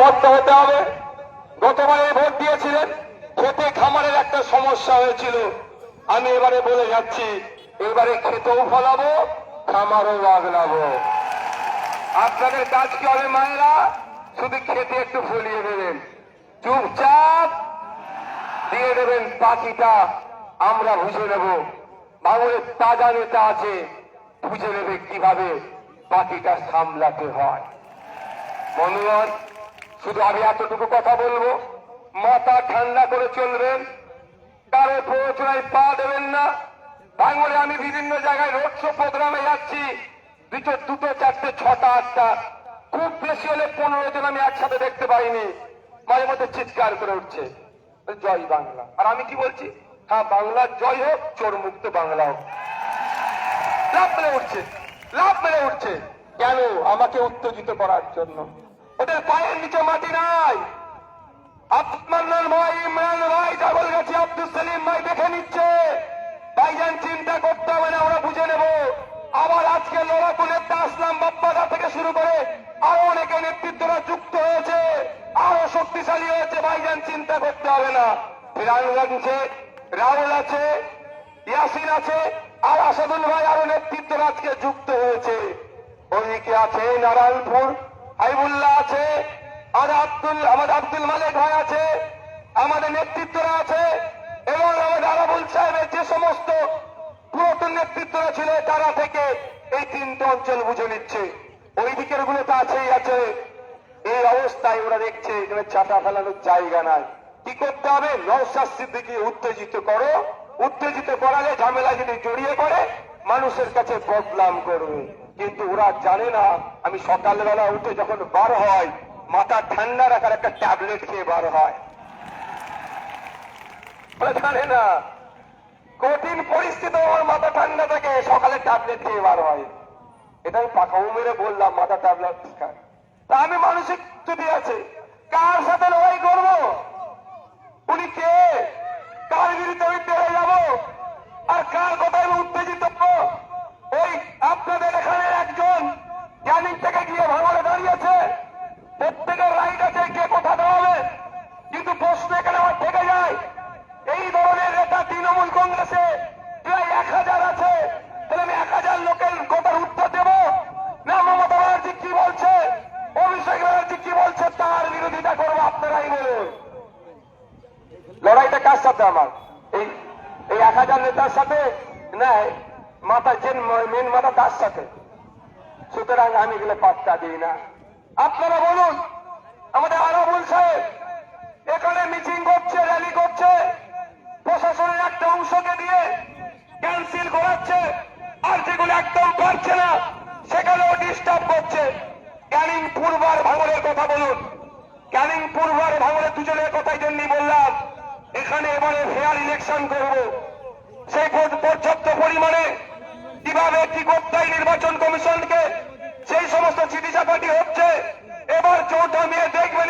Vote হতে হবে। গতবারে ভোট দিয়েছিলেন, খেতে খামারের একটা সমস্যা হয়েছিল। আমি এবারে বলে যাচ্ছি, এবারে খেতেও ফলাবো, খামারও বাগলাবো। আপনাদের কাজ কি হবে মায়েরা? শুধু খেতে একটু ফলিয়ে দেবেন, চুপচাপ দিয়ে দেবেন, বাকিটা আমরা বুঝে নেব। ভাঙড়ের তাজা নেতা আছে, বুঝে নেবে কিভাবে বাকিটা সামলাতে হয়। বন্ধুগণ, শুধু আমি এতটুকু কথা বলবো, মাথা ঠান্ডা করে চলবেন, কারো প্ররোচনায় পা দেবেন না। ভাঙড়ে আমি বিভিন্ন জায়গায় রোড শো প্রোগ্রামে যাচ্ছি, দুটো চারটে ছটা আটটা, খুব বেশি হলে 15 জন আমি একসাথে দেখতে পাইনি। মাঝে মধ্যে চিৎকার করে উঠছে জয় বাংলা, আর আমি কি বলছি, হ্যাঁ বাংলার জয় হোক, চোর মুক্ত বাংলা হোক। লাভ মেরে উঠছে, লাভ মেরে উঠছে। কেন? আমাকে উত্তেজিত করার জন্য। ওদের পায়ের নিচে মাটি নাই। আপনার ভাই, ইমরান ভাই, ডাবল গাছি আব্দুল সেলিম ভাই দেখে নিচ্ছে। ভাইজান চিন্তা করতে হবে না, আমরা বুঝে নেব। আবার আজকে লড়াকু নেতা আসলাম বাপ্পাদা থেকে শুরু করে আরো অনেকে নেতৃত্বরা যুক্ত হয়েছে, আরো শক্তিশালী হয়েছে। ভাইজান চিন্তা করতে হবে না। ফিরানগঞ্জে রাহুল আছে, ইয়াসিন আছে, আর আসাদুল ভাই, আরো নেতৃত্বরা আজকে যুক্ত হয়েছে। ওইদিকে আছে নারায়ণপুর হাইবুল্লাহ আছে, আমাদের আব্দুল মালিক ভাই আছে, আমাদের নেতৃত্বরা আছে, এবং আমাদের আরাবুল সাহেবের যে সমস্ত পুরাতন নেতৃত্বরা ছিল তারা থেকে এই 3টে অঞ্চল বুঝে নিচ্ছে। ওই দিকের গুলো তো আছেই আছে। এই অবস্থায় ওরা দেখছে এখানে চাটা ফেলানোর জায়গা নাই। কি করতে হবে? নওশাদ সিদ্দিকী উত্তেজিত করো, উত্তেজিত করালে ঝামেলা যদি জড়িয়ে পড়ে মানুষের কাছে বদনাম করবে। কিন্তু ওরা জানে না, আমি সকালবেলা উঠে যখন বার হয় মাথা ঠান্ডা রাখার একটা ট্যাবলেট খেয়ে বার হয়। জানে না কঠিন পরিস্থিতি আমার মাথা ঠান্ডা থাকে, সকালে ট্যাবলেট খেয়ে বার হয়। এটা আমি পাখাও মেরে বললাম মাথা ট্যাবলেট খায়। তা আমি মানসিক স্থিতি আছে, কার সাথে লড়াই করব? উনি কে? কার বিরুদ্ধে আমি পেরে যাব? আর কার কথায় আমি উত্তেজিত? ওই আপনাদের এখানে একজন ক্যানিং থেকে গিয়ে ভাঙড়ে দাঁড়িয়েছে, প্রত্যেকের রাইট আছে কে কোথা দেওয়াবে। কিন্তু প্রশ্ন এখানে আমার থেকে যায়, এই ধরনের নেতা তৃণমূল কংগ্রেসে প্রায় 1000 আছে, তাহলে আমি 1000 লোকের কথার উত্তর দেব না? মমতা ব্যানার্জি কি বলছে, অভিষেক ব্যানার্জি কি বলছে তার বিরোধিতা করবো? আপনারাই বলুন। লড়াইটা কার সাথে আমার? এই 1000 নেতার সাথে না? মাথা যে মেন মাথা তার সাথে। সুতরাং আমি এগুলো পাত্তা দিই না। আপনারা বলুন। আমাদের আরাবুল সাহেব এখানে মিটিং করছে, র্যালি করছে, প্রশাসনের একটা অংশকে দিয়ে ক্যান্সেল করাচ্ছে, আর যেগুলো একদম পারছে না সেখানেও ডিস্টার্ব করছে। ক্যানিং পূর্বার ভাঙড়ের কথা বলুন। ক্যানিং পূর্বার ভাঙড়ের দুজনের কথাই জন্যই বললাম, এখানে এবারে ফেয়ার ইলেকশন করব। সেই পর্যাপ্ত পরিমাণে কিভাবে কি করতে হয় নির্বাচন কমিশনকে, সেই সমস্ত চিঠিচাপাটি হচ্ছে। এবার চৌঠা মেয়ে দেখবেন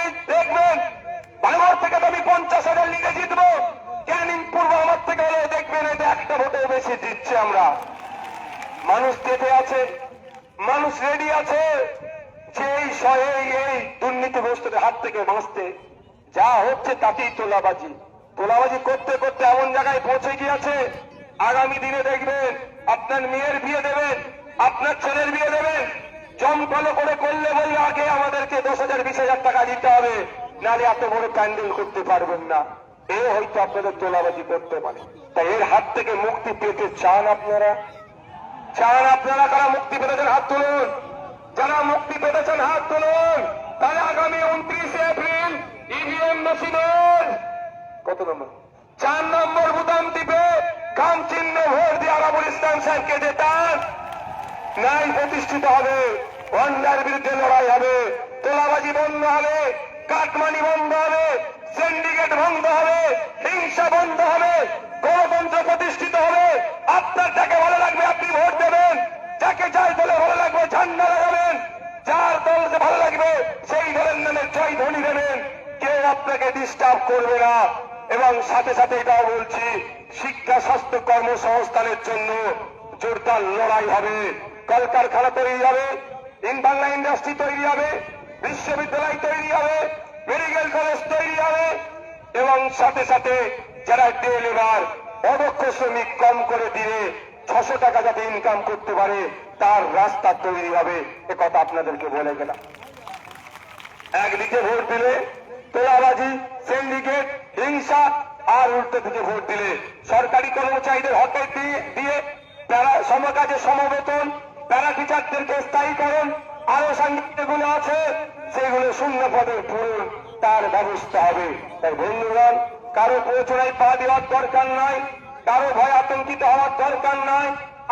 ভাঙড় থেকে তো আমি 50,000 লিগে জিতবো, ক্যানিং পূর্ব আমার থেকে হলে দেখবেন এটা একটা ভোটে বেশি জিতছে আমরা। মানুষ তেতে আছে, মানুষ রেডি আছে যে এই দুর্নীতিগ্রস্তদের হাত থেকে বাঁচতে। যা হচ্ছে তাতেই তোলাবাজি করতে করতে এমন জায়গায় পৌঁছে গিয়েছে, আগামী দিনে দেখবেন আপনার মেয়ের বিয়ে দেবেন, আপনার ছেলের বিয়ে দেবেন, জমকালো করে করলে বললে আগে আমাদেরকে 10,000 20,000 টাকা দিতে হবে, নাহলে এত বড় প্যান্ডেল করতে পারবেন না। এ হয়তো আপনাদের তোলাবাজি করতে পারে। তাই এর হাত থেকে মুক্তি পেতে চান আপনারা? কারা মুক্তি পেতেছেন হাত তুলুন। যারা মুক্তি পেতেছেন হাত তুলুন। তাহলে আগামী 29 এপ্রিল ইভিএম মেশিনের কত নম্বর 4 নম্বর বুতাম টিপে খাম চিহ্ন ভোট দিয়ে আরাবুল ইসলাম সাহেবকে জেতান। ন্যায় প্রতিষ্ঠিত হবে, অন্যায়ের বিরুদ্ধে লড়াই হবে, তোলাবাজি বন্ধ হবে, কাটমানি বন্ধ হবে, সিন্ডিকেট বন্ধ হবে, হিংসা বন্ধ হবে, গণতন্ত্র প্রতিষ্ঠিত হবে। আপনার যাকে ভালো লাগবে আপনি ভোট দেবেন, যাকে যার দলে ভালো লাগবে ঝান্ডা লাগাবেন, যার দলকে ভালো লাগবে সেই দলের নামে জয় ধ্বনি দেবেন। কেউ আপনাকে ডিস্টার্ব করবে না। এবং সাথে সাথে এটাও বলছি, শিক্ষা, স্বাস্থ্য, কর্মসংস্থানের জন্য জোরদার লড়াই হবে। কলকারখানা তৈরি হবে, বাংলা ইন্ডাস্ট্রি তৈরি হবে, বিশ্ববিদ্যালয় তৈরি হবে, এবং সাথে সাথে যারা ডে লেবার অদক্ষ শ্রমিক কম করে দিলে 600 টাকা যাতে ইনকাম করতে পারে তার রাস্তা তৈরি হবে, এ কথা আপনাদেরকে বলে গেলাম। একদিকে ভোট দিলে তোলাবাজি, সিন্ডিকেট, হিংসা, আর উল্টো দিকে ভোট দিলে সরকারি কর্মচারীদের হকে দিয়ে সমকাজে সমবেতন, প্যারা টিচারদেরকে স্থায়ীকরণ, আরো সাংগঠনিকগুলো আছে সেগুলো শূন্য পদের পূরণ, তার ব্যবস্থা হবে। তাই বন্ধুগণ, কারো প্রচুরায় পা দেওয়ার দরকার নাই, কারো ভয় আতঙ্কিত হওয়ার দরকার নাই।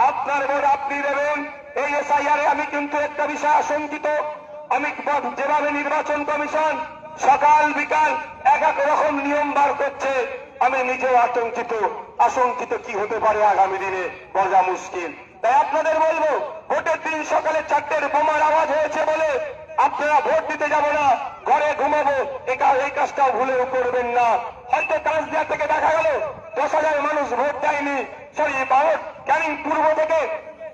আপনার ভোট আপনি দেবেন। এই এসআইআর আমি কিন্তু একটা বিষয় আশঙ্কিত, আমি যেভাবে নির্বাচন কমিশন সকাল বিকাল এক এক রকম নিয়ম বার করছে, আমি নিজেও আশঙ্কিত কি হতে পারে আগামী দিনে বোঝা মুশকিল। তাই আপনাদের বলবো, ভোটের দিন সকালে 4টের বোমার আওয়াজ হয়েছে বলে আপনারা ভোট দিতে যাব না, ঘরে ঘুমাবো, এই কাজটাও ভুলেও করবেন না। হয়তো কাজ দেওয়া থেকে দেখা গেল 10,000 মানুষ ভোট দেয়নি, ভোট ক্যানিং পূর্ব থেকে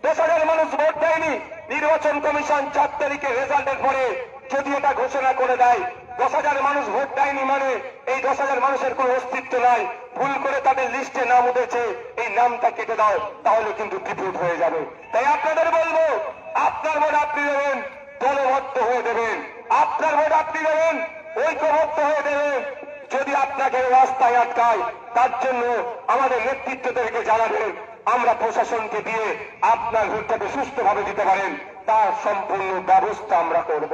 10,000 মানুষ ভোট দেয়নি। নির্বাচন কমিশন 4 তারিখে রেজাল্টের পরে যদি এটা ঘোষণা করে দেয় 10,000 মানুষ ভোট দেয়নি মানে এই 10,000 মানুষের কোন অস্তিত্ব নাই, ভুল করে তাদের লিস্টে নাম উঠেছে, এই নামটা কেটে দাও, তাহলে কিন্তু বিপদ হয়ে যাবে। তাই আপনাদের বলবো, আপনার ভোট আপনি দেবেন, দলবদ্ধ হয়ে দেবেন, আপনার ভোট আপনি দেবেন, ঐক্যবদ্ধ হয়ে দেবেন। যদি আপনাকে রাস্তায় আটকায় তার জন্য আমাদের নেতৃত্বদেরকে জানাবেন, আমরা প্রশাসনকে দিয়ে আপনার ভোটটাকে সুস্থভাবে দিতে পারেন তার সম্পূর্ণ ব্যবস্থা আমরা করব।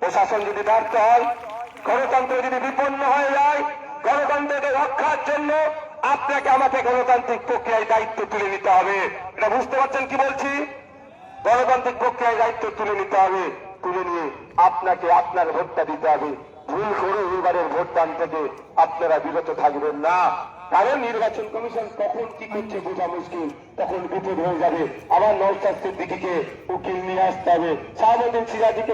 প্রশাসন যদি ব্যর্থ হয়, গণতন্ত্র যদি বিপন্ন হয়ে যায়, গণতন্ত্রকে রক্ষার জন্য আপনাকে আমাকে গণতান্ত্রিক প্রক্রিয়ায় দায়িত্ব তুলে নিতে হবে। এটা বুঝতে পারছেন কি বলছি? গণতান্ত্রিক প্রক্রিয়ায় দায়িত্ব তুলে নিতে হবে, তুলে নিয়ে আপনাকে আপনার ভোটটা দিতে হবে। ভুল করে এবারের ভোটদান থেকে আপনারা বিরত থাকবেন না, কারণ নির্বাচন কমিশন কখন কি করছে বোঝা মুশকিল, তখন বিপদ হয়ে যাবে। আবার নওশাদ সিদ্দিকীকে উকিল নিয়ে আসতে হবে, শাহাবুদ্দিন সিরাজীকে